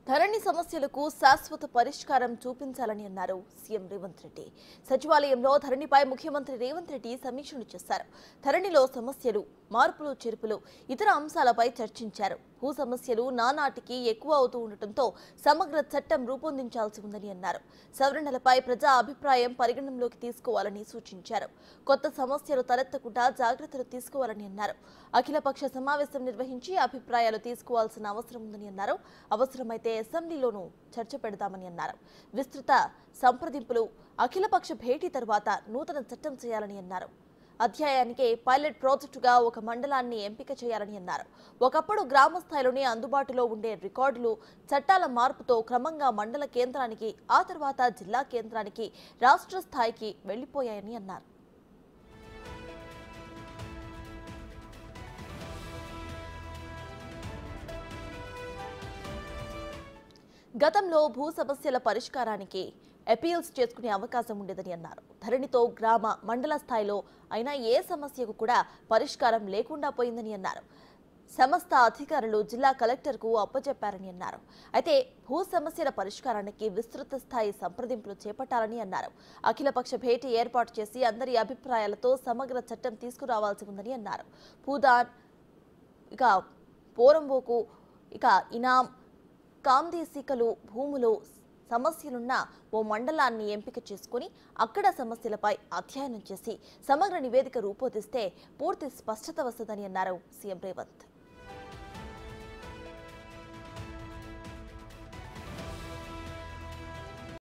ధరణి సమస్యలకు శాశ్వత పరిష్కారం చూపించాలని అన్నారు సీఎం రేవంత్ రెడ్డి. సచివాలయంలో ధరణిపై ముఖ్యమంత్రి రేవంత్ రెడ్డి సమీక్షలు చేశారు. ధరణిలో సమస్యలు, మార్పులు, చేర్పులు, ఇతర అంశాలపై చర్చించారు. భూ సమస్యలు నానాటికి ఎక్కువ అవుతూ ఉండటంతో సమగ్ర చట్టం రూపొందించాల్సి ఉందని అన్నారు. సవరణలపై ప్రజా అభిప్రాయం పరిగణనలోకి తీసుకోవాలని సూచించారు. కొత్త సమస్యలు తలెత్తకుండా జాగ్రత్తలు తీసుకోవాలని అన్నారు. అఖిలపక్ష సమావేశం నిర్వహించి అభిప్రాయాలు తీసుకోవాల్సిన అవసరం ఉందని అన్నారు. అవసరమైతే అసెంబ్లీలోనూ చర్చ పెడతామని అన్నారు. విస్తృత సంప్రదింపులు, అఖిలపక్ష భేటీ తర్వాత నూతన చట్టం చేయాలని అన్నారు. అధ్యాయానికి పైలట్ ప్రాజెక్టుగా ఒక మండలాన్ని ఎంపిక చేయాలని అన్నారు. ఒకప్పుడు గ్రామ స్థాయిలోనే అందుబాటులో ఉండే రికార్డులు, చట్టాల మార్పుతో క్రమంగా మండల కేంద్రానికి, ఆ తర్వాత జిల్లా కేంద్రానికి, రాష్ట్ర స్థాయికి వెళ్లిపోయాయని అన్నారు. గతంలో భూ సమస్యల పరిష్కారానికి అపీల్స్ చేసుకునే అవకాశం ఉండేదని అన్నారు. ధరణితో గ్రామ, మండల స్థాయిలో అయినా ఏ సమస్యకు కూడా పరిష్కారం లేకుండా పోయిందని అన్నారు. సమస్త అధికారులు జిల్లా కలెక్టర్కు అప్పచెప్పారని అన్నారు. అయితే భూ సమస్యల పరిష్కారానికి విస్తృత స్థాయి సంప్రదింపులు చేపట్టాలని అన్నారు. అఖిలపక్ష భేటీ ఏర్పాటు చేసి అందరి అభిప్రాయాలతో సమగ్ర చట్టం తీసుకురావాల్సి ఉందని అన్నారు. పూదాన్, ఇక పోరంబోకు, ఇక ఇనాం, కాందేశికలు భూములు సమస్యలున్న ఓ మండలాన్ని ఎంపిక చేసుకుని అక్కడ సమస్యలపై అధ్యయనం చేసి సమగ్ర నివేదిక రూపొందిస్తే పూర్తి స్పష్టత వస్తుందని అన్నారు సీఎం రేవంత్.